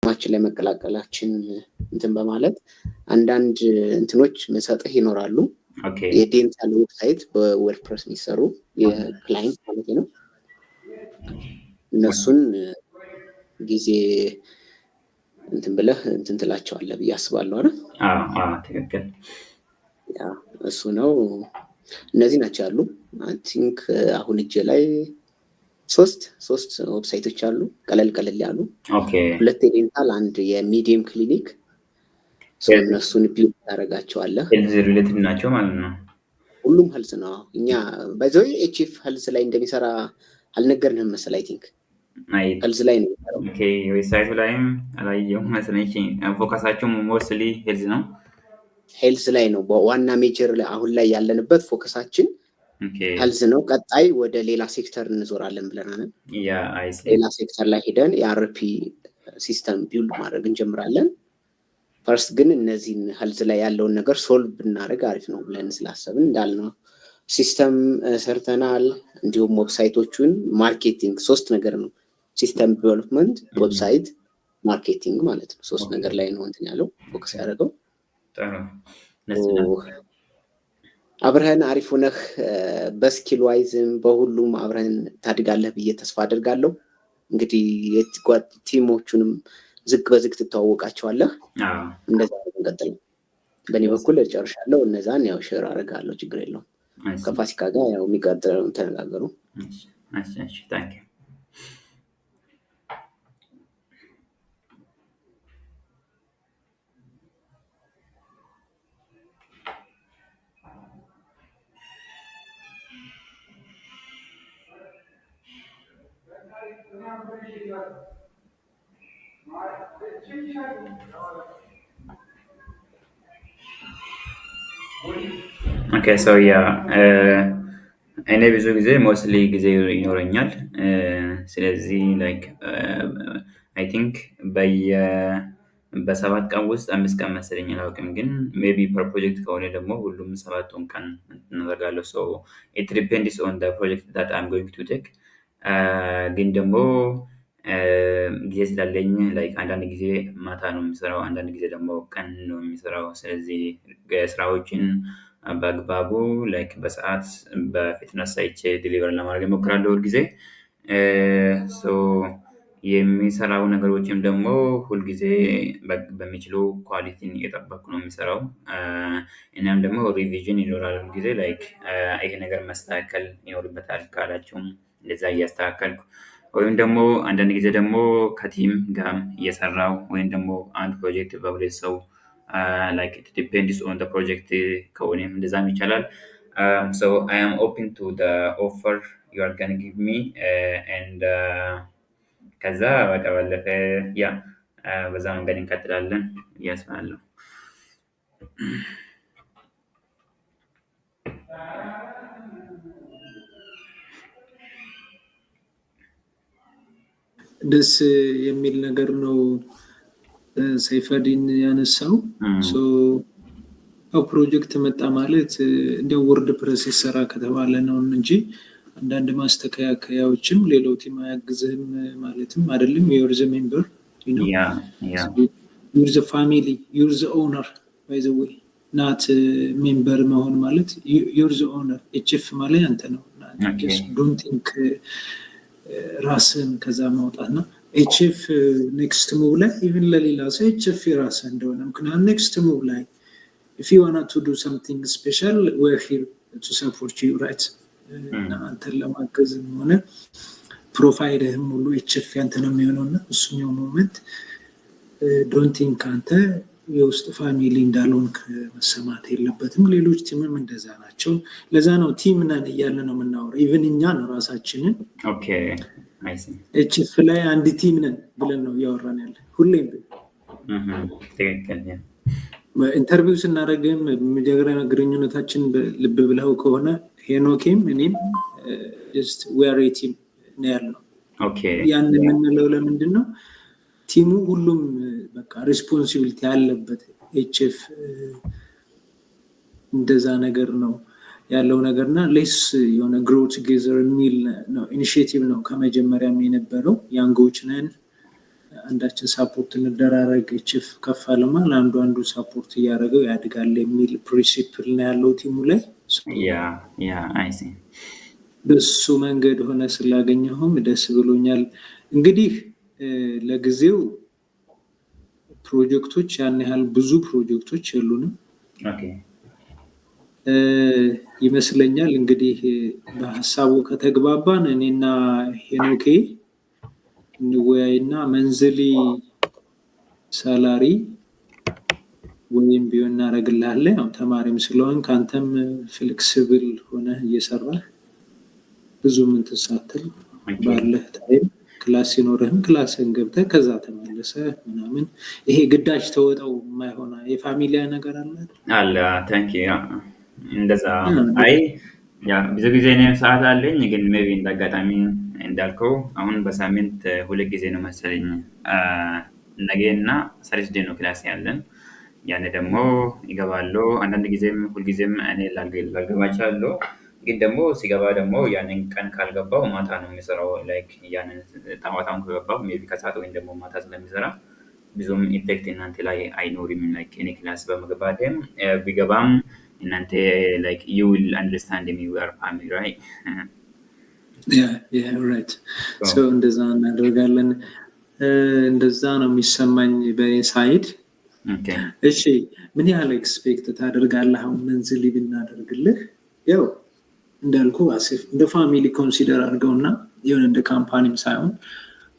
ማችን ላይ መቀላቀላችን እንትን በማለት አንዳንድ እንትኖች መሰጠህ ይኖራሉ። የዴንታል ዌብሳይት በወርድፕረስ የሚሰሩ የክላይንት ማለት ነው። እነሱን ጊዜ እንትን ብለህ እንትን ትላቸዋለህ ብዬ አስባለሁ አይደል? ትክክል። ያ እሱ ነው። እነዚህ ናቸው ያሉ። አይ ቲንክ አሁን እጄ ላይ ሶስት ዌብሳይቶች አሉ፣ ቀለል ያሉ። ሁለት የዴንታል፣ አንድ የሚዲየም ክሊኒክ። እነሱን ቢልድ ታደርጋቸዋለህ። ሄልዝ ሪሌትድ ናቸው ማለት ነው። ሁሉም ሄልዝ ነው። እኛ በዛው ኤችኤፍ ሄልዝ ላይ እንደሚሰራ አልነገርንህም መሰለኝ። አይ ቲንክ ሄልዝ ላይ ነው የሚሰራው። ኦኬ፣ ዌብሳይቱ ላይም አላየሁም መሰለኝ። ፎከሳቸው ሞስትሊ ሄልዝ ነው። ሄልዝ ላይ ነው በዋና ሜጀር ላይ አሁን ላይ ያለንበት ፎከሳችን ሄልዝ ነው። ቀጣይ ወደ ሌላ ሴክተር እንዞራለን ብለናል። ሌላ ሴክተር ላይ ሄደን የአርፒ ሲስተም ቢልድ ማድረግ እንጀምራለን። ፈርስት ግን እነዚህን ሄልዝ ላይ ያለውን ነገር ሶልቭ ብናደርግ አሪፍ ነው ብለን ስላሰብን እንዳልነው ሲስተም ሰርተናል። እንዲሁም ዌብሳይቶቹን ማርኬቲንግ፣ 3 ነገር ነው። ሲስተም ዲቨሎፕመንት፣ ዌብሳይት፣ ማርኬቲንግ ማለት ነው። 3 ነገር ላይ ነው እንትን ያለው ፎከስ ያደረገው። አብረህን አሪፍ ሆነህ በስኪል ዋይዝም በሁሉም አብረህን ታድጋለህ ብዬ ተስፋ አድርጋለሁ። እንግዲህ ቲሞቹንም ዝግ በዝግ ትተዋወቃቸዋለህ። እንደዛ እንቀጥል። በእኔ በኩል ጨርሻለሁ። እነዛን ያው ሼር አደርጋለሁ፣ ችግር የለውም። ከፋሲካ ጋር ያው የሚቀጥለውን ተነጋገሩ። ኦኬ ሶ ያ እኔ ብዙ ጊዜ ሞስትሊ ጊዜ ይኖረኛል። ስለዚህ ላይክ አይ ቲንክ በ7 ቀን ውስጥ 5 ቀን መሰለኝ አላውቅም፣ ግን ሜቢ ፐር ፕሮጀክት ከሆነ ደግሞ ሁሉም 7ቱን ቀን እናደርጋለሁ። ሶ ኢት ዲፔንድስ ኦን ዘ ፕሮጀክት ዳት አም ጎይንግ ቱ ቴክ። ግን ደግሞ ጊዜ ስላለኝ ላይክ አንዳንድ ጊዜ ማታ ነው የሚሰራው፣ አንዳንድ ጊዜ ደግሞ ቀን ነው የሚሰራው። ስለዚህ ስራዎችን በአግባቡ ላይክ በሰዓት በፊትነስ ሳይቼ ዲሊቨር ለማድረግ እሞክራለሁ ሁልጊዜ። ሶ የሚሰራው ነገሮችም ደግሞ ሁልጊዜ በሚችለው ኳሊቲን እየጠበኩ ነው የሚሰራው። እናም ደግሞ ሪቪዥን ይኖራል ሁልጊዜ ላይክ ይሄ ነገር መስተካከል ይኖርበታል ካላችሁም እንደዛ እያስተካከልኩ፣ ወይም ደግሞ አንዳንድ ጊዜ ደግሞ ከቲም ጋር እየሰራው ወይም ደግሞ አንድ ፕሮጀክት በሁለት ሰው like it depends on the project ከሆነም እንደዛም ይቻላል። So I am open to the offer you are going to give me and ከዛ በቃ ባለፈ ያ በዛ መንገድ እንቀጥላለን እያስባለሁ። ደስ የሚል ነገር ነው ሰይፈዲን ያነሳው። ሶ ፕሮጀክት መጣ ማለት እንደው ወርድፕረስ ይሰራ ከተባለ ነው እንጂ አንዳንድ ማስተካከያዎችም ሌላው ቲም አያግዝህም ማለትም አይደለም። you're the member, you know, you're the family, you're the owner by the way, not member መሆን ማለት you're the owner። HF ማለት አንተ ነው። just don't think ራስን ከዛ ማውጣትና HF next move ላይ even ለሌላ ሰው HF ራስ እንደሆነ ምክንያቱም next move ላይ if you want to do something special we're here to support you, right? አንተን ለማገዝ ሆነ ፕሮፋይልህም ሁሉ HF ያንተ ነው የሚሆነውና እሱኛው ሞመንት ዶንት ቲንክ አንተ የውስጥ ፋሚሊ እንዳልሆንክ መሰማት የለበትም። ሌሎች ቲምም እንደዛ ናቸው። ለዛ ነው ቲም ነን እያለ ነው የምናወራው። ኢቭን እኛ ነው ራሳችንን ኦኬ አይ ሲ HF ላይ አንድ ቲም ነን ብለን ነው እያወራን ያለ ሁሌም። ትክክል። ኢንተርቪው ስናደርግም የሚደግረን ግንኙነታችን ልብ ብለው ከሆነ ሄኖኬም እኔም just we are a team ነው ያለው። ኦኬ ያን የምንለው ለምንድን ነው? ቲሙ ሁሉም በቃ ሪስፖንሲቢሊቲ ያለበት HF እንደዛ ነገር ነው ያለው ነገርና ሌስ የሆነ ግሮ ቱጌዘር የሚል ነው ኢኒሺዬቲቭ ነው ከመጀመሪያም የነበረው። ያንጎች ነን አንዳችን ሳፖርት እንደራረግ ቺፍ ከፍ አለማል አንዱ ሳፖርት እያደረገው ያድጋል የሚል ፕሪንሲፕል ነው ያለው ቲሙ ላይ። አይ ሲ በሱ መንገድ ሆነ ስላገኘሁም ደስ ብሎኛል። እንግዲህ ለጊዜው ፕሮጀክቶች ያን ያህል ብዙ ፕሮጀክቶች የሉንም ይመስለኛል። እንግዲህ በሀሳቡ ከተግባባን እኔና ሄኖኬ እንወያይና መንዝሊ ሳላሪ ወይም ቢሆን እናደርግልሃለን። ያው ተማሪም ስለሆን ከአንተም ፍሌክሲብል ሆነ እየሰራህ ብዙ ምን ትሳተል ባለህ ታይም ክላስ ሲኖርህም ክላስን ገብተህ ከዛ ተመለሰህ ምናምን ይሄ ግዳጅ ተወጣው የማይሆን የፋሚሊ ነገር አለ። ታንክ ዩ እንደዛ አይ ብዙ ጊዜ እኔም ሰዓት አለኝ፣ ግን ሜቢ እንዳጋጣሚ እንዳልከው አሁን በሳምንት 2 ጊዜ ነው መሰለኝ ነገ እና ሰርስዴ ነው ክላስ ያለን። ያኔ ደግሞ ይገባለሁ። አንዳንድ ጊዜም ሁልጊዜም እኔ ላልገባ እችላለሁ፣ ግን ደግሞ ሲገባ ደግሞ ያንን ቀን ካልገባው ማታ ነው የሚሰራው። ላይክ ያንን ጠዋታም ከገባው ሜቢ ከሰዓት ወይም ደግሞ ማታ ስለሚሰራ ብዙም ኢፌክት እናንተ ላይ አይኖርም። ላይክ እኔ ክላስ በመግባቴም ቢገባም እናንተ ላይክ you will understand me, we are family, right? right. So እንደዛ እናደርጋለን። እንደዛ ነው የሚሰማኝ በኔ ሳይድ። እሺ ምን ያህል ኤክስፔክት ታደርጋለህ አሁን መንዝሊ ብናደርግልህ? ያው እንዳልኩ አሲፍ እንደ ፋሚሊ ኮንሲደር አድርገውና የሆነ እንደ ካምፓኒም ሳይሆን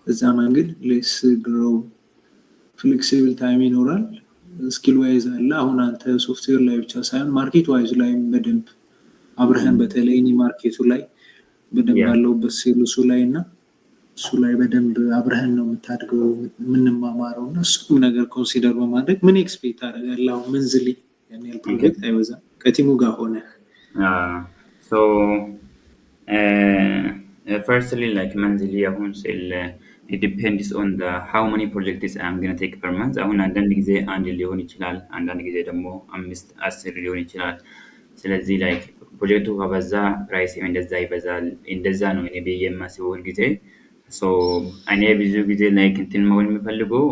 በዛ መንገድ ሌስ ግሮው ፍሌክሲብል ታይም ይኖራል። ስኪል ዋይዝ አለ። አሁን አንተ ሶፍትዌር ላይ ብቻ ሳይሆን ማርኬት ዋይዝ ላይ በደንብ አብረህን በተለይ እኔ ማርኬቱ ላይ በደንብ ያለውበት ሴልሱ ላይ እና እሱ ላይ በደንብ አብረህን ነው የምታድገው የምንማማረው እና እሱም ነገር ኮንሲደር በማድረግ ምን ኤክስፔክት አደርጋለሁ አሁን መንዝሊ ያኔል ፕሮጀክት አይበዛም ከቲሙ ጋር ሆነ so firstly like monthly አሁን ሴል it depends on the how many projects I'm going to take per month። አሁን አንዳንድ ጊዜ አንድ ሊሆን ይችላል፣ አንዳንድ ጊዜ ደግሞ 5-10 ሊሆን ይችላል። ስለዚህ ላይክ ፕሮጀክቱ ከበዛ ፕራይስ እንደዛ ይበዛል። እንደዛ ነው እኔ በየማስበው ጊዜ። ሶ እኔ ብዙ ጊዜ ላይክ እንትን መሆን የሚፈልገው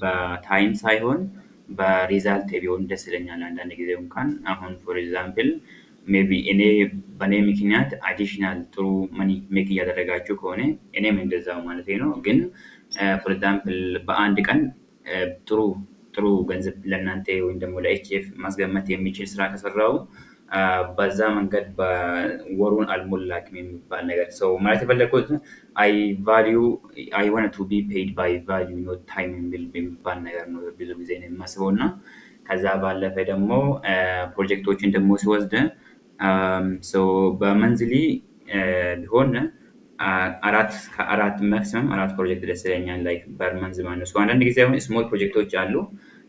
በታይም ሳይሆን በሪዛልት ቢሆን ደስ ይለኛል። አንዳንድ ጊዜ እንኳን አሁን ፎር ኤግዛምፕል ሜቢ እኔ በኔ ምክንያት አዲሽናል ጥሩ መኒ ሜክ እያደረጋችሁ ከሆነ እኔም እንደዛው ማለት ነው። ግን ፎር ኤግዛምፕል በአንድ ቀን ጥሩ ገንዘብ ለእናንተ ወይም ደግሞ ለኤችኤፍ ማስገመት የሚችል ስራ ከሰራው በዛ መንገድ በወሩን አልሞላክም የሚባል ነገር ሰው ማለት የፈለኩት I want to be paid by value not time የሚባል ነገር ነው ብዙ ጊዜ ነው የማስበው። እና ከዛ ባለፈ ደግሞ ፕሮጀክቶችን ደግሞ ሲወስድ በመንዝሊ ቢሆን ከአራት ማክሲመም 4 ፕሮጀክት ደስ ይለኛል። ላይክ በመንዝ ማለት ነው። አንዳንድ ጊዜ አሁን ስሞል ፕሮጀክቶች አሉ፣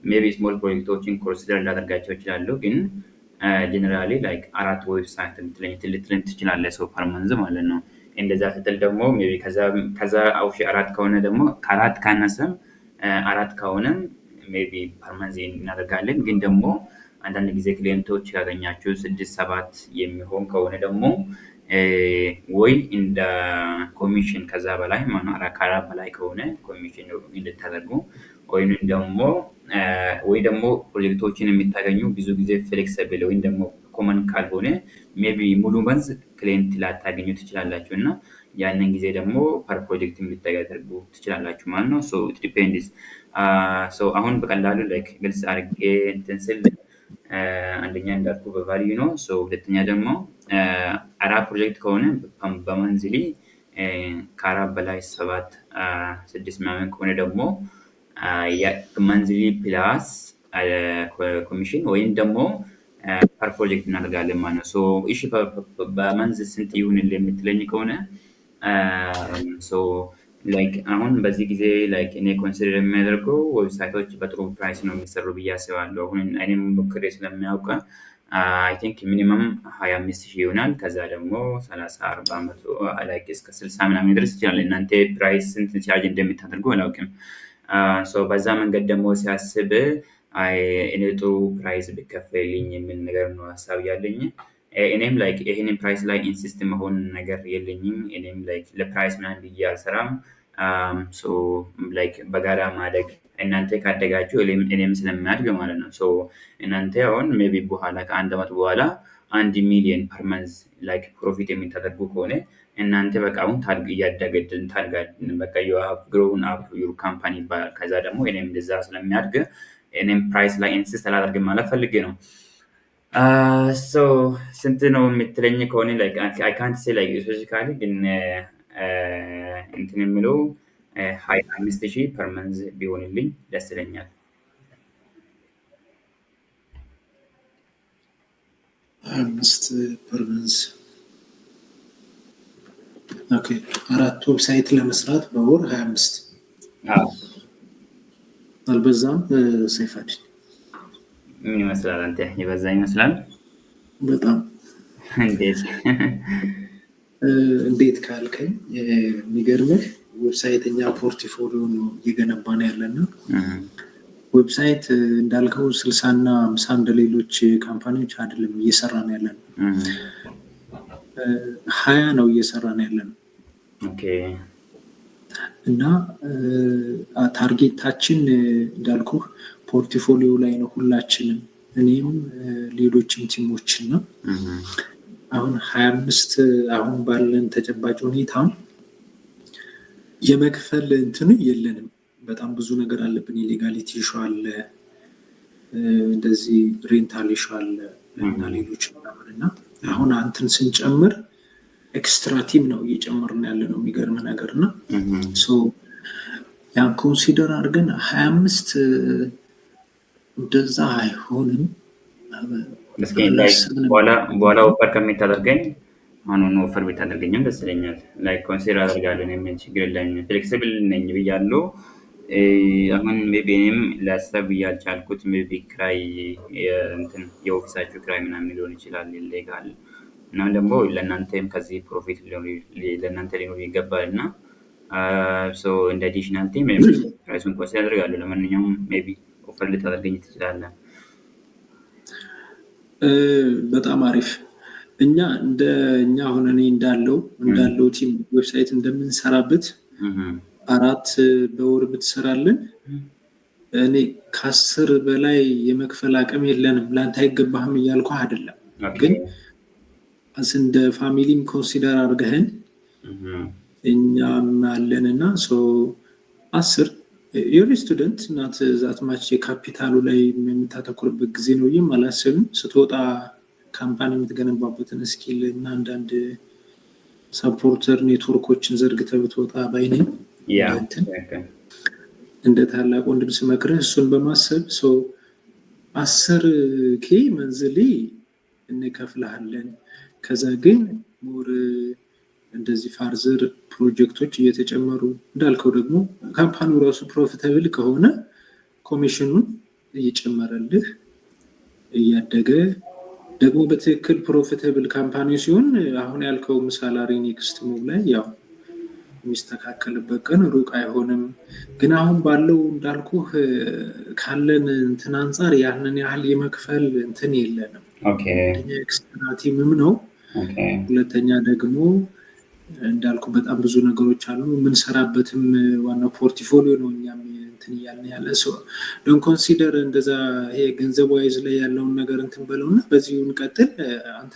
ሜቢ ስሞል ፕሮጀክቶችን ኮንሲደር ላደርጋቸው ይችላሉ። ግን ጀነራሊ ላይክ 4 ዌብሳይት ልትለኝ ትችላለህ ሰው ፐር መንዝ ማለት ነው። እንደዛ ስትል ደግሞ ሜቢ ከዛ አውሺ 4 ከሆነ ደግሞ ከ4 ካነሰም 4 ከሆነም ሜቢ ፐር መንዝ እናደርጋለን። ግን ደግሞ አንዳንድ ጊዜ ክሊየንቶች ያገኛችሁ 6-7 የሚሆን ከሆነ ደግሞ ወይ እንደ ኮሚሽን ከዛ በላይ ማናራካራ በላይ ከሆነ ኮሚሽን እንድታደርጉ ወይ ደግሞ ፕሮጀክቶችን የሚታገኙ ብዙ ጊዜ ፍሌክሲብል ወይ ደግሞ ኮመን ካልሆነ ሜቢ ሙሉ መንዝ ክሊየንት ላታገኙ ትችላላችሁ እና ያንን ጊዜ ደግሞ ፐር ፕሮጀክት እንድታደርጉ ትችላላችሁ ማለት ነው። ሶ ኢት ዲፔንድስ። ሶ አሁን በቀላሉ ላይክ ግልጽ አድርጌ እንትን ስል አንደኛ እንዳልኩ በቫልዩ ነው። ሶ ሁለተኛ ደግሞ 4 ፕሮጀክት ከሆነ በመንዝሊ ከ4 በላይ 7-6 ምናምን ከሆነ ደግሞ መንዝሊ ፕላስ ኮሚሽን ወይም ደግሞ ፐር ፕሮጀክት እናደርጋለን ማለት ነው። ሶ እሺ በመንዝ ስንት ይሁንልህ የምትለኝ ከሆነ ላይክ አሁን በዚህ ጊዜ ላይክ እኔ ኮንሲደር የሚያደርገው ዌብሳይቶች በጥሩ ፕራይስ ነው የሚሰሩ ብዬ አስባለሁ። አሁን እኔም ሞክሬ ስለሚያውቅ አይ ቲንክ ሚኒመም 25,000 ይሆናል። ከዛ ደግሞ 30-40 ላይክ እስከ 60 ምናምን ድረስ ይችላል። እናንተ ፕራይስ ስንት ቻርጅ እንደምታደርጉ አላውቅም። በዛ መንገድ ደግሞ ሲያስብ እኔ ጥሩ ፕራይስ ቢከፈልልኝ የሚል ነገር ነው ሀሳብ ያለኝ። እኔም ላይክ ይሄንን ፕራይስ ላይ ኢንሲስት መሆን ነገር የለኝም። እኔም ላይክ ለፕራይስ ምናምን ብዬ አልሰራም። ሶ ላይክ በጋራ ማደግ እናንተ ካደጋችሁ እኔም ስለሚያድግ ማለት ነው። ሶ እናንተ አሁን ሜይ ቢ በኋላ ከአንድ ዓመት በኋላ 1 ሚሊዮን ፐር መንዝ ላይክ ፕሮፊት የምታደርጉ ከሆነ እናንተ በቃ አሁን እያደገድን ታድጋለን በቃ ዩ ሃቭ ግሮውን አፕ ዩር ካምፓኒ ይባላል። ከዛ ደግሞ እኔም እንደዛ ስለሚያድግ እኔም ፕራይስ ላይ ኢንሲስት አላደርግም ማለት ፈልጌ ነው። ሶ ስንት ነው የምትለኝ ከሆነ ላይክ አይ ካንት ሴ ላይክ ስፔሲፊካሊ ግን እንትን የምለው 25,000 ፐር መንዝ ቢሆንልኝ ደስ ይለኛል። 25 ፐር መንዝ ኦኬ። 4 ዌብሳይት ለመስራት በወር 25 አልበዛም? ሰይፈድ ምን ይመስላል? አንተ የበዛ ይመስላል በጣም። እንዴት ካልከኝ የሚገርምህ ዌብሳይተኛ ፖርትፎሊዮ ነው እየገነባን ያለና ዌብሳይት እንዳልከው 60 እና 50 እንደሌሎች ካምፓኒዎች አይደለም እየሰራን ያለን 20 ነው እየሰራን ያለን። ኦኬ። እና ታርጌታችን እንዳልኩህ ፖርትፎሊዮ ላይ ነው ሁላችንም፣ እኔም ሌሎችም ቲሞችን ነው። አሁን 25 አሁን ባለን ተጨባጭ ሁኔታ የመክፈል እንትን የለንም። በጣም ብዙ ነገር አለብን። የሌጋሊቲ ኢሹ አለ፣ እንደዚህ ሬንታል ኢሹ አለ እና ሌሎች ምናምን እና አሁን አንተን ስንጨምር ኤክስትራ ቲም ነው እየጨመርን ያለ ነው። የሚገርም ነገር እና ያን ኮንሲደር አድርገን 25 እንደዛ አይሆንም። በኋላ ኦፈር ከምታደርገኝ አሁን ኦፈር ብታደርገኝም ደስ ይለኛል። ላይክ ኮንሲደር አደርጋለሁ። የሚል ችግር የለኝም። ፍሌክሲብል ነኝ ብያለሁ። አሁን ሜቢ እኔም ላሰብ ያልቻልኩት ሜቢ ክራይ የኦፊሳችሁ ክራይ ምናምን ሊሆን ይችላል ኢሌጋል እና ደግሞ ለእናንተም ከዚህ ፕሮፊት ለእናንተ ሊኖር ይገባል እና እንደ አዲሽናል ቲም ፕራይሱን ኮንሲደር አደርጋለሁ። ለማንኛውም ሜቢ ኦፈር ልታደርገኝ ትችላለህ። በጣም አሪፍ። እኛ አሁን እኔ እንዳለው ቲም ዌብሳይት እንደምንሰራበት 4 በወር ብትሰራልን እኔ ከ10 በላይ የመክፈል አቅም የለንም። ላንተ አይገባህም እያልኩ አይደለም፣ ግን እንደ ፋሚሊም ኮንሲደር አድርገህን እኛም አለንና 10 የሪ ስቱደንት ናት ዛት ማች የካፒታሉ ላይ የምታተኩርበት ጊዜ ነው ይም አላስብም። ስትወጣ ካምፓኒ የምትገነባበትን ስኪል እና አንዳንድ ሰፖርተር ኔትወርኮችን ዘርግተህ ብትወጣ ባይነኝ እንደ ታላቅ ወንድም ስመክርህ እሱን በማሰብ 10K መንዝሊ እንከፍልሃለን። ከዛ ግን ሞር እንደዚህ ፋርዘር ፕሮጀክቶች እየተጨመሩ እንዳልከው ደግሞ ካምፓኒው ራሱ ፕሮፊታብል ከሆነ ኮሚሽኑን እየጨመረልህ እያደገ ደግሞ በትክክል ፕሮፊታብል ካምፓኒ ሲሆን አሁን ያልከው ሳላሪ ኔክስት ሙቭ ላይ ያው የሚስተካከልበት ቀን ሩቅ አይሆንም። ግን አሁን ባለው እንዳልኩህ ካለን እንትን አንጻር ያንን ያህል የመክፈል እንትን የለንም። ኤክስትራ ቲምም ነው። ሁለተኛ ደግሞ እንዳልኩ በጣም ብዙ ነገሮች አሉ። የምንሰራበትም ዋናው ፖርትፎሊዮ ነው። እኛም እንትን እያልን ያለ ዶን ኮንሲደር እንደዛ ይሄ ገንዘብ ዋይዝ ላይ ያለውን ነገር እንትን በለውና በዚሁ እንቀጥል። አንተ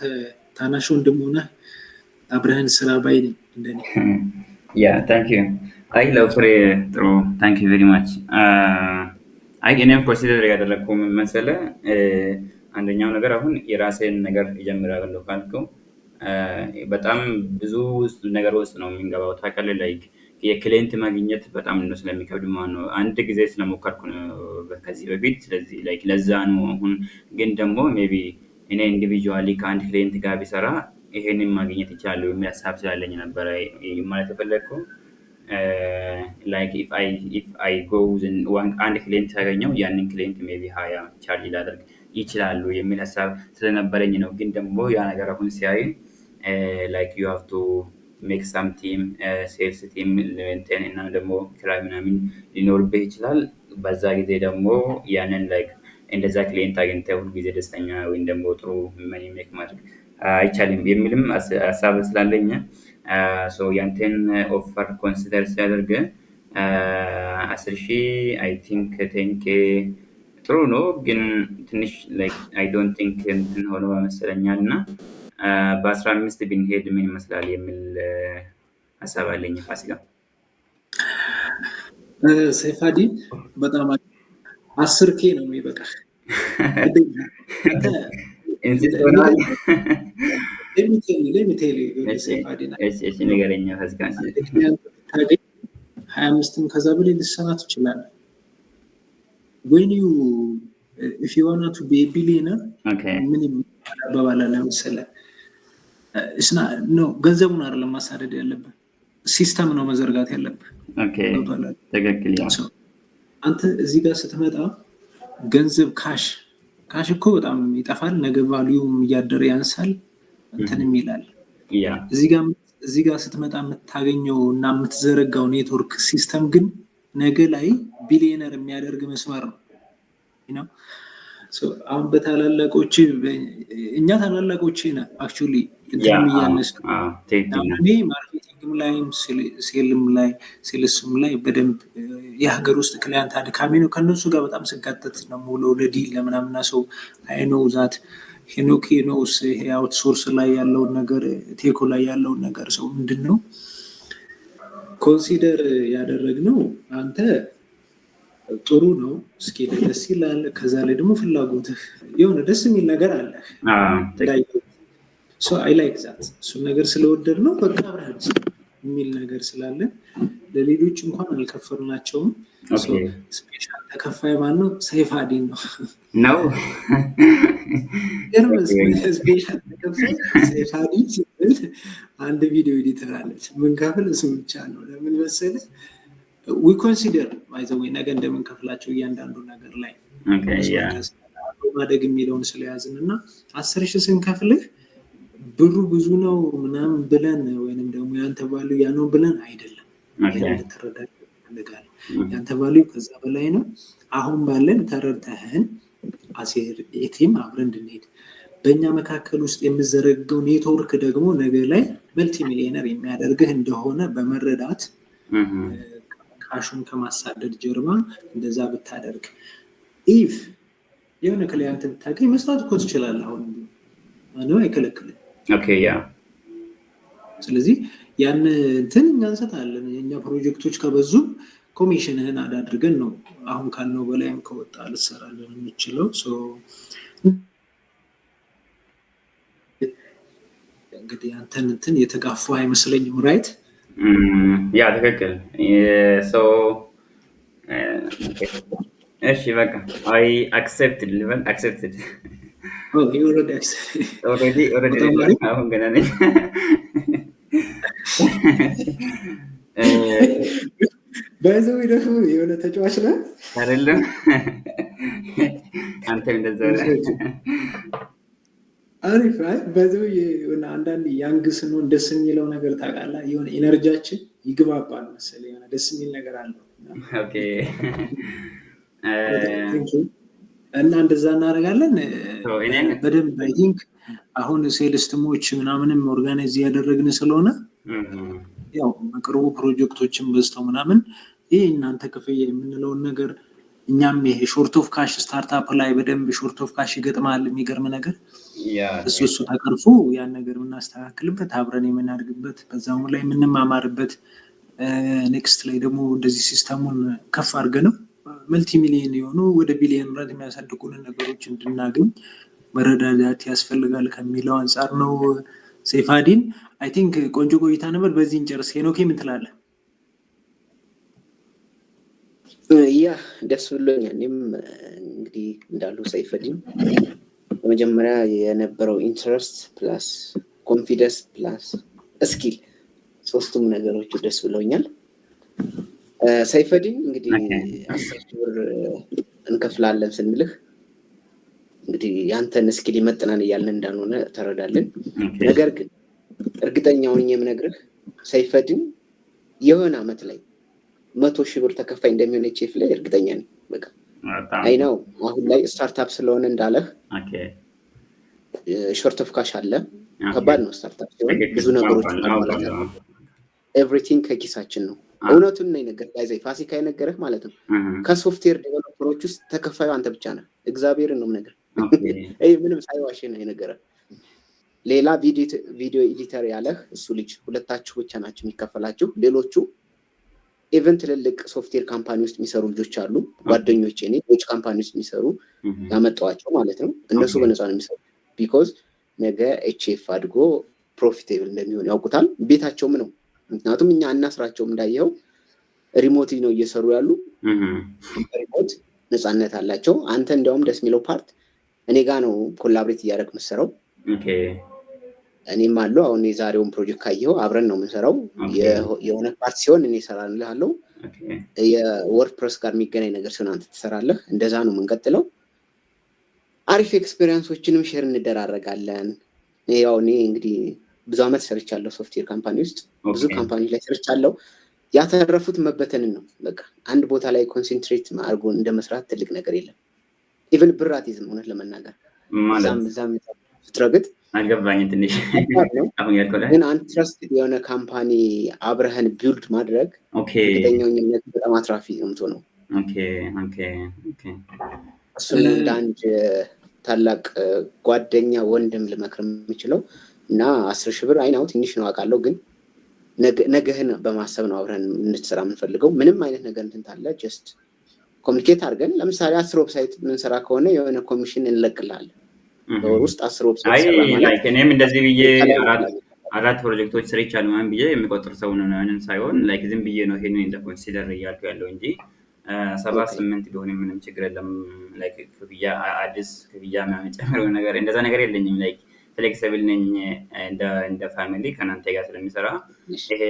ታናሽ ወንድም ሆነህ አብረህን ስራ ባይ ነኝ እንደኔ። ታንክ ዩ። አይ ለፍሬ ጥሩ ታንክ ዩ ቬሪ ማች። አይ እኔም ኮንሲደር ያደረግኩት ምን መሰለህ፣ አንደኛው ነገር አሁን የራሴን ነገር እጀምራለሁ ካልከው በጣም ብዙ ነገር ውስጥ ነው የምንገባው። ታውቃለህ ላይክ የክሊየንት ማግኘት በጣም ነው ስለሚከብድ ማለት ነው። አንድ ጊዜ ስለሞከርኩ ነው ከዚህ በፊት። ስለዚህ ላይክ ለዛ ነው አሁን ግን ደግሞ ሜቢ እኔ ኢንዲቪጁዋሊ ከአንድ ክሊየንት ጋር ቢሰራ ይሄንን ማግኘት ይችላል የሚል ሀሳብ ስላለኝ ነበረ ማለት የፈለግኩ። ላይክ ኢፍ አይ ጎ አንድ ክሊየንት ሳገኘው ያንን ክሊየንት ሜቢ 20 ቻርጅ ላደርግ ይችላሉ የሚል ሀሳብ ስለነበረኝ ነው። ግን ደግሞ ያ ነገር አሁን ሲያይ ላይክ ዩ ሃቭ ቱ ሜክ ሳም ቲም ሴልስ ቲም እና ደግሞ ክራይ ምናምን ሊኖርብህ ይችላል። በዛ ጊዜ ደግሞ ያንን ላይክ እንደዛ ክሊየንት አግኝተህ ሁሉ ጊዜ ደስተኛ ወይም ደግሞ ጥሩ መኒ ሜክ ማድረግ አይቻልም የሚልም ሀሳብ ስላለኝ ያንተን ኦፈር ኮንሲደር ሲያደርግ 10,000 አይ ቲንክ 10K ጥሩ ነው፣ ግን ትንሽ ላይክ አይ ዶንት ቲንክ እንትን ሆኖ መሰለኛል እና በ15 ብንሄድ ምን ይመስላል የሚል ሀሳብ አለኝ። ፋሲካ ሰይፋዲን በጣም 10K ነው የሚበቃ። ነገረኛ ፋሲካ 25ም ከዛ በላይ ልትሰራ ትችላለህ። when you if you want to be a billionaire ምን ይባላል መሰለህ? ገንዘቡን አይደለም ማሳደድ ያለብህ፣ ሲስተም ነው መዘርጋት ያለብህ። ትክክል። አንተ እዚህ ጋር ስትመጣ ገንዘብ ካሽ እኮ በጣም ይጠፋል፣ ነገ ቫልዩም እያደረ ያንሳል እንትንም ይላል። እዚህ ጋር ስትመጣ የምታገኘው እና የምትዘረጋው ኔትወርክ ሲስተም ግን ነገ ላይ ቢሊየነር የሚያደርግ መስመር ነው። አሁን በታላላቆች እኛ ታላላቆች ነን አክቹሊ እንትንም እያነስ ማርኬቲንግም ላይም ሴልስም ላይ በደንብ የሀገር ውስጥ ክሊያንት አድካሚ ነው። ከነሱ ጋር በጣም ስጋተት ነው የምውለው ለዲል ለምናምና ሰው አይኖው ዛት ሄኖክ ኖውስ ይሄ አውትሶርስ ላይ ያለውን ነገር ቴኮ ላይ ያለውን ነገር ሰው ምንድን ነው ኮንሲደር ያደረግነው አንተ ጥሩ ነው፣ ስኪል ደስ ይላል። ከዛ ላይ ደግሞ ፍላጎትህ የሆነ ደስ የሚል ነገር አለ። አይ ላይክ ዛት እሱን ነገር ስለወደድ ነው በቃ አብረን የሚል ነገር ስላለን ለሌሎች እንኳን አልከፈልናቸውም። ስፔሻል ተከፋይ ማነው? ሰይፋዲን ነው። ስፔሻል ተከፋይ ሰይፋዲን ስትል አንድ ቪዲዮ ኤዲተር አለች ምንከፍል እሱ ብቻ ነው። ለምን መሰለህ? ዊ ኮንሲደር ባይዘዌ ነገ እንደምንከፍላቸው እያንዳንዱ ነገር ላይ ማደግ የሚለውን ስለያዝን እና 10,000 ስንከፍልህ ብሩ ብዙ ነው ምናምን ብለን ወይንም ደግሞ ያንተ ቫልዩ ያ ነው ብለን አይደለም። ተረዳኝ ፈልጋለሁ። ያንተ ቫልዩ ከዛ በላይ ነው። አሁን ባለን ተረድተህን አሴር ኤቲም አብረን እንድንሄድ በእኛ መካከል ውስጥ የምዘረገው ኔትወርክ ደግሞ ነገ ላይ መልቲ ሚሊዮነር የሚያደርግህ እንደሆነ በመረዳት ካሹን ከማሳደድ ጀርባ እንደዛ ብታደርግ ኢፍ የሆነ ክሊያንት ብታገኝ መስራት እኮ ትችላለህ። አሁን ማንም አይከለክልም። ስለዚህ ያን እንትን እኛ እንሰጣለን። የኛ ፕሮጀክቶች ከበዙ ኮሚሽንህን አዳድርገን ነው አሁን ካልነው በላይም ከወጣ ልትሰራለን የምችለው። እንግዲህ አንተን እንትን የተጋፋ አይመስለኝም። ራይት? ያ ትክክል። እሺ በቃ አይ አክሴፕትድ ልበል። አክሴፕትድ ኦልሬዲ አሁን ገና ነኝ። ባይዘው ደግሞ የሆነ ተጫዋች ነህ አይደለም? አንተም እንደዛ ነህ። አሪፍ። ባይዘው የሆነ አንዳንድ ያንግ ስንሆን ደስ የሚለው ነገር ታውቃለህ፣ የሆነ ኢነርጂያችን ይግባባል መሰለኝ። የሆነ ደስ የሚል ነገር አለው። ኦኬ እና እንደዛ እናደርጋለን በደንብ። አይ ቲንክ አሁን ሴልስ ቲሞች ምናምንም ኦርጋናይዝ ያደረግን ስለሆነ ያው በቅርቡ ፕሮጀክቶችን በዝተው ምናምን ይሄ እናንተ ክፍያ የምንለውን ነገር እኛም ይሄ ሾርት ኦፍ ካሽ ስታርታፕ ላይ በደንብ ሾርት ኦፍ ካሽ ይገጥማል። የሚገርም ነገር እሱ ተቀርፎ ያን ነገር የምናስተካክልበት አብረን የምናድግበት በዛው ላይ የምንማማርበት ኔክስት ላይ ደግሞ እንደዚህ ሲስተሙን ከፍ አድርገን ነው መልቲ ሚሊዮን የሆኑ ወደ ቢሊዮን ብር የሚያሳድጉን ነገሮች እንድናገኝ መረዳዳት ያስፈልጋል ከሚለው አንጻር ነው። ሰይፋዲን አይ ቲንክ ቆንጆ ቆይታ ነበር። በዚህ እንጨርስ። ሄኖክ ምን ትላለህ? ያ ደስ ብሎኛል። እኔም እንግዲህ እንዳሉ ሰይፈዲን በመጀመሪያ የነበረው ኢንትረስት ፕላስ ኮንፊደንስ ፕላስ ስኪል ሶስቱም ነገሮች ደስ ብሎኛል። ሰይፈዲን እንግዲህ 10,000 ብር እንከፍላለን ስንልህ እንግዲህ ያንተን ስኪል ይመጥናል እያልን እንዳልሆነ ተረዳለን። ነገር ግን እርግጠኛውን የምነግርህ ሰይፈዲን የሆነ አመት ላይ 100,000 ብር ተከፋይ እንደሚሆን ቼፍ ላይ እርግጠኛ ነኝ። በቃ አይ ነው አሁን ላይ ስታርታፕ ስለሆነ እንዳለህ ሾርት ኦፍ ካሽ አለ። ከባድ ነው ስታርታፕ ሲሆን ብዙ ነገሮች ማለት ነው። ኤቭሪቲንግ ከኪሳችን ነው። እውነቱን ነው የነገርኩህ ጋይዘይ ፋሲካ የነገረህ ማለት ነው። ከሶፍትዌር ዴቨሎፐሮች ውስጥ ተከፋዩ አንተ ብቻ ነህ። እግዚአብሔርን ነው ነገር ምንም ሳይዋሽ ነው የነገረህ። ሌላ ቪዲዮ ኤዲተር ያለህ እሱ ልጅ ሁለታችሁ ብቻ ናችሁ የሚከፈላችሁ። ሌሎቹ ኢቨን ትልልቅ ሶፍትዌር ካምፓኒ ውስጥ የሚሰሩ ልጆች አሉ ጓደኞቼ እኔ ሌሎች ካምፓኒ ውስጥ የሚሰሩ ያመጣዋቸው ማለት ነው። እነሱ በነፃ ነው የሚሰሩ ቢኮዝ ነገ ኤችኤፍ አድጎ ፕሮፊቴብል እንደሚሆን ያውቁታል። ቤታቸውም ነው። ምክንያቱም እኛ እናስራቸውም እንዳየው ሪሞት ነው እየሰሩ ያሉ ሪሞት ነፃነት አላቸው። አንተ እንዲያውም ደስ የሚለው ፓርት እኔ ጋር ነው ኮላብሬት እያደረግ የምትሰራው። እኔም አለው አሁን የዛሬውን ፕሮጀክት ካየው አብረን ነው የምንሰራው። የሆነ ፓርት ሲሆን እኔ እሰራልሃለሁ። የወርድፕረስ ጋር የሚገናኝ ነገር ሲሆን አንተ ትሰራለህ። እንደዛ ነው የምንቀጥለው። አሪፍ ኤክስፔሪንሶችንም ሼር እንደራረጋለን። ያው እኔ እንግዲህ ብዙ አመት ሰርቻለሁ ሶፍትዌር ካምፓኒ ውስጥ ብዙ ካምፓኒ ላይ ሰርቻለሁ። ያተረፉት መበተንን ነው። በቃ አንድ ቦታ ላይ ኮንሰንትሬት አድርጎ እንደመስራት ትልቅ ነገር የለም። ኢቭን ብራቲዝም እውነት ለመናገር ዛም ስትረግጥ አልገባኝም ትንሽ አሁን ያልከው ግን አንትረስትድ የሆነ ካምፓኒ አብረህን ቢልድ ማድረግ እርግጠኛውነት በጣም አትራፊ ነው። እሱን እንደ አንድ ታላቅ ጓደኛ ወንድም ልመክር የምችለው እና 10,000 ብር አይናው ትንሽ ነው አውቃለሁ፣ ግን ነገህን በማሰብ ነው አብረን እንድትሰራ የምንፈልገው። ምንም አይነት ነገር እንታለ ጀስት ኮሚኒኬት አድርገን ለምሳሌ 10 ዌብሳይት የምንሰራ ከሆነ የሆነ ኮሚሽን እንለቅልሃለን። በወር ውስጥ 10 ዌብሳይት ሰራ ማለት እኔም እንደዚህ ብዬ አራት ፕሮጀክቶች ሰርቻለሁ ማለት ብዬ የሚቆጥር ሰው ነው ምንም ሳይሆን ላይክ ዝም ብዬ ነው ይሄንን እንደ ኮንሲደር እያልኩ ያለው እንጂ 7-8 ቢሆንም ምንም ችግር የለም። ላይክ ክፍያ አዲስ ክፍያ የሚጨምረው ነገር እንደዛ ነገር የለኝም። ላይክ ፍሌክሲብል ነኝ እንደ ፋሚሊ ከናንተ ጋር ስለሚሰራ ይሄ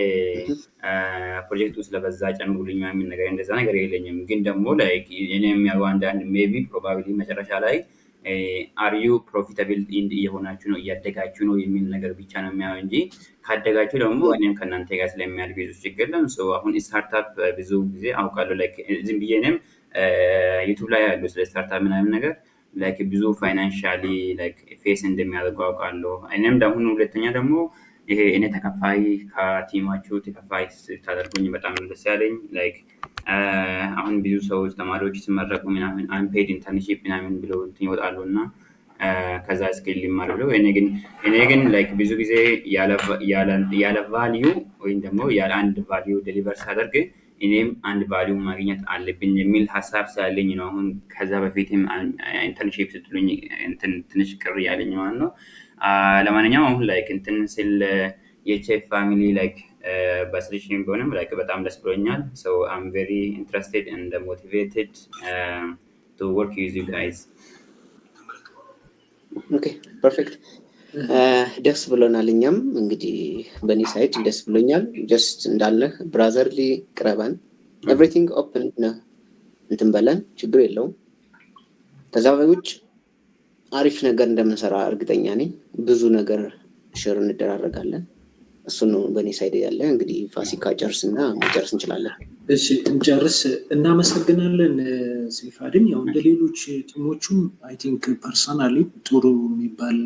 ፕሮጀክቱ ስለበዛ ጨምሩልኝ የሚል ነገር እንደዛ ነገር የለኝም። ግን ደግሞ ላይክ እኔ የሚያው አንዳንድ ሜቢ ፕሮባቢሊ መጨረሻ ላይ አር ዩ ፕሮፊታብል እየሆናችሁ ነው እያደጋችሁ ነው የሚል ነገር ብቻ ነው የሚያው እንጂ ካደጋችሁ ደግሞ እኔም ከናንተ ጋር ስለሚያድግ ብዙ ችግር የለም። ሶ አሁን ስታርታፕ ብዙ ጊዜ አውቃለሁ ላይክ ዝም ብዬ እኔም ዩቲዩብ ላይ ያለው ስለ ስታርታፕ ምናምን ነገር ላይክ ብዙ ፋይናንሻሊ ላይክ ፌስ እንደሚያደርገው አውቃለሁ። እኔም ደግሞ ሁለተኛ ደግሞ ይሄ እኔ ተከፋይ ከቲማችሁ ተከፋይ ታደርጉኝ በጣም ደስ ያለኝ። ላይክ አሁን ብዙ ሰዎች ተማሪዎች ሲመረቁ ምናምን አንፔድ ኢንተርንሺፕ ምናምን ብለው ይወጣሉ እና ከዛ ስኪል ሊማር ብለው እኔ ግን ላይክ ብዙ ጊዜ ያለ ቫልዩ ወይም ደግሞ ያለ አንድ ቫልዩ ዴሊቨር ሳደርግ እኔም አንድ ቫልዩ ማግኘት አለብኝ የሚል ሀሳብ ስላለኝ ነው። አሁን ከዛ በፊትም ኢንተርንሺፕ ስትሉኝ ትንሽ ቅር ያለኝ ማለት ነው። ለማንኛውም አሁን ላይክ እንትን ስል የቼፍ ፋሚሊ ላይክ በስሪሽን ቢሆንም ላይክ በጣም ደስ ብሎኛል። ሶ አም ቬሪ ኢንትረስትድ ኤንድ ሞቲቬትድ ቱ ወርክ ዊዝ ዩ ጋይስ። ኦኬ ፐርፌክት። ደስ ብሎናል። እኛም እንግዲህ በእኔ ሳይድ ደስ ብሎኛል። ጀስት እንዳለህ ብራዘርሊ ቅረበን ኤቭሪቲንግ ኦፕን ነው እንትን በለን ችግር የለውም። ከዛ በውጭ አሪፍ ነገር እንደምንሰራ እርግጠኛ ነኝ። ብዙ ነገር ሼር እንደራረጋለን። እሱ ነው በእኔ ሳይድ ያለ። እንግዲህ ፋሲካ ጨርስና መጨረስ እንችላለን። እሺ እንጨርስ። እናመሰግናለን ሲፋድን። ያው እንደ ሌሎች ቲሞቹም አይ ቲንክ ፐርሰናሊ ጥሩ የሚባል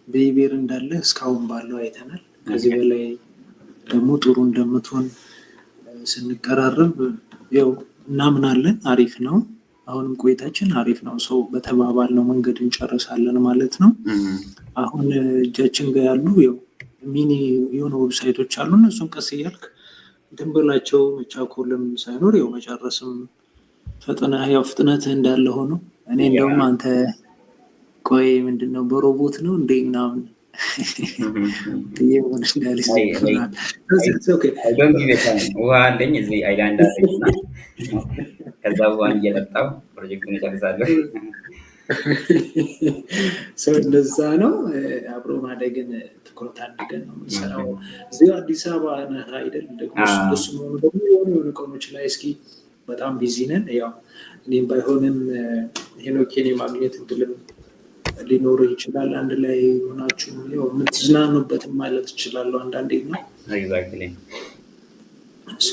በኢቤር እንዳለ እስካሁን ባለው አይተናል። ከዚህ በላይ ደግሞ ጥሩ እንደምትሆን ስንቀራረብ ያው እናምናለን። አሪፍ ነው። አሁንም ቆይታችን አሪፍ ነው። ሰው በተባባልነው መንገድ እንጨርሳለን ማለት ነው። አሁን እጃችን ጋር ያሉ ያው ሚኒ የሆኑ ዌብሳይቶች አሉ። እነሱን ቀስ እያልክ ድንበላቸው መቻኮልም ሳይኖር ያው መጨረስም ያው ፍጥነትህ እንዳለ ሆኖ እኔ እንደውም አንተ ቆይ ምንድነው በሮቦት ነው እንዴ ምናምን ይሄን እንዳልሽ ውሃ አለኝ እዚህ አይላንድ አለኝ እና ከዛ ውሃን እየጠጣሁ ፕሮጀክቱን እጨርሳለሁ። ሰው እንደዛ ነው። አብሮ ማደግን ትኩረት አድርገን ነው የምንሰራው። እዚህ አዲስ አበባ ነህ አይደል? ደግሞ እሱ መሆኑ ደግሞ የሆኑ ቀኖች ላይ እስኪ በጣም ቢዚ ነን። ያው እኔም ባይሆንም ሄኖኬን የማግኘት እድልም ሊኖር ይችላል። አንድ ላይ ሆናችሁ ያው የምትዝናኑበትም ማለት ይችላሉ አንዳንዴ ነው። ኤግዛክትሊ ሶ